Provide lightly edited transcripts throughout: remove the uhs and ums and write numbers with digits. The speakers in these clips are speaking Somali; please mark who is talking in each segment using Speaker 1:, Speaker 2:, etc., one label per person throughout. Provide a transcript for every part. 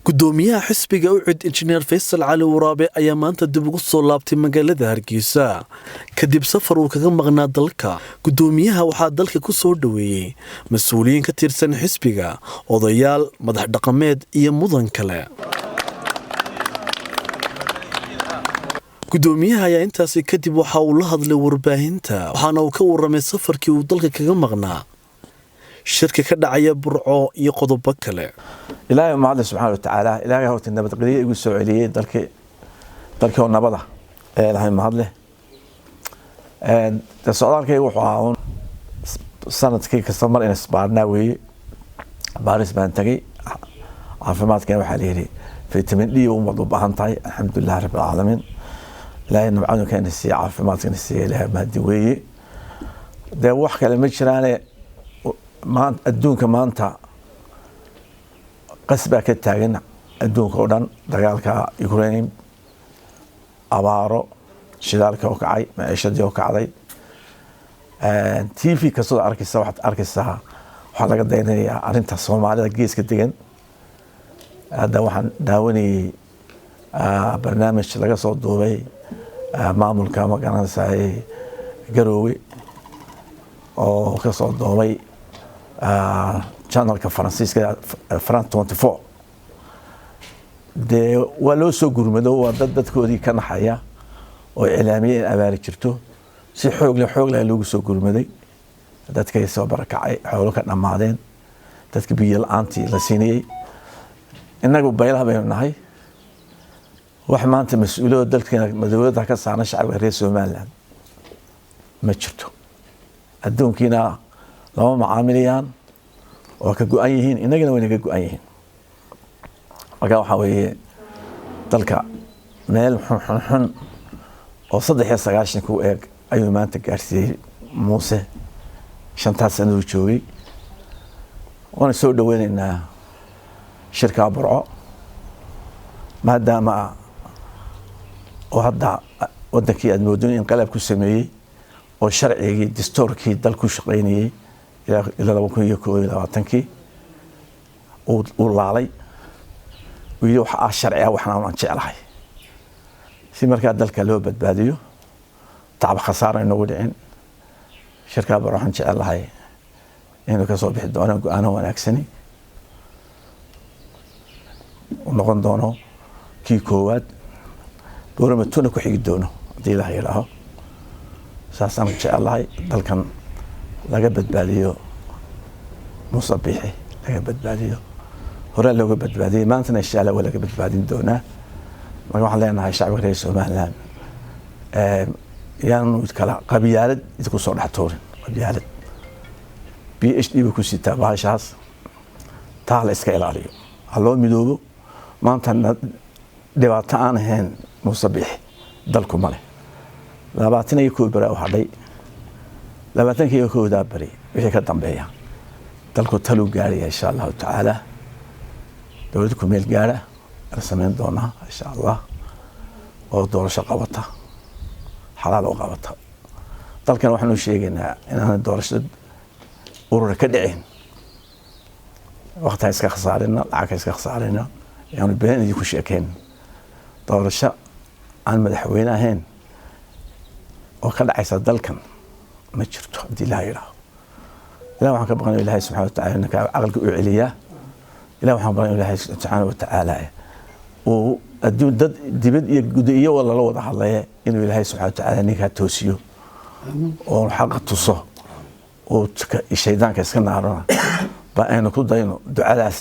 Speaker 1: gudoomiyaha xisbiga u cid injineer Faysal Cali Waraabe ayaa maanta dib ugu soo laabtay magaalada Hargeysa kadib safar uu kaga maqnaa dalka. Gudoomiyaha waxaa dalka ku soo dhaweeyay mas'uuliyiin ka tirsan xisbiga, odayaal, madax dhaqameed iyo mudan kale. gudoomiyaha ayaa intaasi kadib waxa uu la hadlay warbaahinta, waxaana uu ka waramay safarkii uu dalka kaga maqnaa, shirka ka dhacaya Burco iyo qodobo kale.
Speaker 2: ilaahay mahad subhanahu wa ta'ala ilaahay hawta nabadgelyada igu soo celiyay dalkii oo nabada ilaahay mahad leh socdaalkay wuxuu ahaa sanadkii kasta mar in isbaarnaa weeye baaris baan tagay caafimaadkana waxaa la yidhi vitamin D u wada u baahan tahay alxamdulilah rabbil caalamiin ilaahay nabcadu keena si caafimaadkana si ilaahay mahdi weeye dee wax kale ma jiraan adduunka maanta qasba ka taagan adduunka oo dhan dagaalka Ukraine abaaro shidaalka oo kacay maciishadii oo kacday TV ka soo arkaysa waxa laga daynayaa arinta Soomaalida geeska degan hadda waxaan daawanayay barnaamij laga soo duubay maamulka magaranayay Garoowe oo ka soo duubay channelka Faransiiska France 24 de waa loo soo gurmado waa dadkoodii ka naxaya oo ilaamiyeen abaari jirto si xoog leh loogu soo gurmaday dadkay soo barakacay xoolo ka dhamaadeen dadka biyo la'aantii la siinayay inagu baylaha baynu nahay wax maanta mas'uuliyad dalkeena madawada ka saaran shacabka reer Soomaaliland ma jirto adduunkiina lama macaamiliyaan oo ka go'an yihiin inagana way naga go'an yihiin marka waxa weeye dalka meel xun oo 93 ku eeg ayuu maanta gaarsiiyay Muuse shantaas sano joogay wana soo dhaweynaynaa shirka Burco maadaama oo hadda wadankii aad moodeen in qalab ku sameeyay oo sharcigii dastuurkii dalku shaqeynayay إلى 2021 ولالي ويروح الشرعية وإحنا نجعلها في مركز ذلك اللي هو بدباديو تعب خسارة إنه ودعين شركة بروح نجعلها إنه كسب بحد أنا وأنا أكسني ونقول دونه كي كواد دور متونه كحيق دونه دي له يلاها ساسا نجعلها ذلك laga badbaadiyo musabixi laga badbaadiyo hore looga badbaadiyay maantana insha Allah laga badbaadin doona marka waxaan leenahay shacabka reer Soomaaliland yaanu kala qabyaalad isku soo dhaxtoorin qabyaalad PhD ku sitaa baashaas taal iska ilaaliyo haloo midoobo maanta dhibaato aan ahayn musabixi dalku male 21 bara oo hadhay labaatankiiyo kooda bari wixii ka dambeeya dalku talu gaariya insha Allah ta'ala dawladdu ku meel gaara sameyn doona insha Allah oo doorasho qabata xalaal oo qabata dalkan waxaanu sheegaynaa inaan doorasho urur ka dhicin waqti iska khasaarina lacag iska khasaarina yaanu been idinku sheekeen doorasho aan madaxweyne ahayn oo ka dhacaysa dalkan ما جرت عبد الله يراه لا وحنا كبغنا الله سبحانه وتعالى انك عقلك وعليا لا وحنا كبغنا الله سبحانه وتعالى وادو دبد يقوديه ولا لا وضح الله انه الله سبحانه وتعالى انك توسيو وحق تصو والشيطان كاسك نارنا بأنه كل دينه دعاء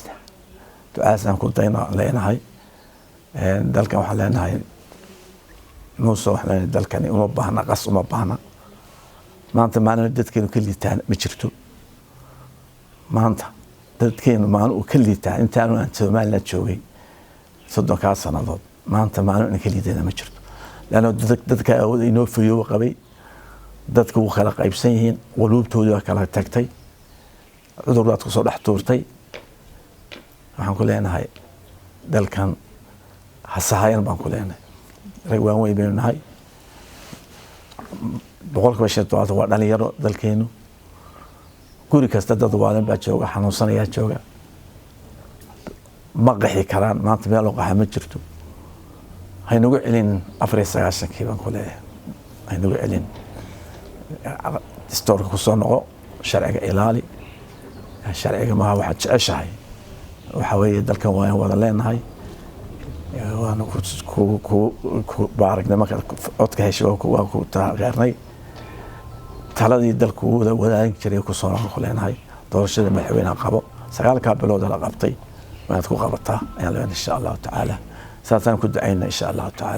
Speaker 2: كل دينه لنا هاي ذلك وحنا هاي موسى وحنا ذلك وما بهنا قص وما بهنا maanta maana dadkeenu ka liitaan ma jirto maanta dadkeenu maana uu ka liitaa intaanu aan Soomaaliland joogay 30 sanadood maanta maana in ka liideena ma jirto laana dadka awood inoo fiyo qabay dadku uu kala qaybsan yihiin qulubtooda kala tagtay cuduradaad ku soo dhax tuurtay waxaan ku leenahay dalkan hasahayan baan ku leenahay rag waan weynaynahay boqolka bashadooda waa dhalinyaro dalkeenu guri kasta dad waalan baa jooga xanuunsanaya jooga ma qixi karaan maanta meel loo qaxa ma jirto haynagu celin 94 baan ku leeyahay haynagu celin dastuurka ku soo noqo sharciga ilaali sharciga ma waxa jeceshahay waxa weeye dalkan waan wada leenahay waan ku baaragna marka codka hesho waa ku taageernay taladii dalku wadaagin jiray ku soo noqon leenahay doorashada madaxweynaha qabo 9 bilood la qabtay waad ku qabataa insha Allah ta'ala saasaan ku duceynaa insha Allah ta'ala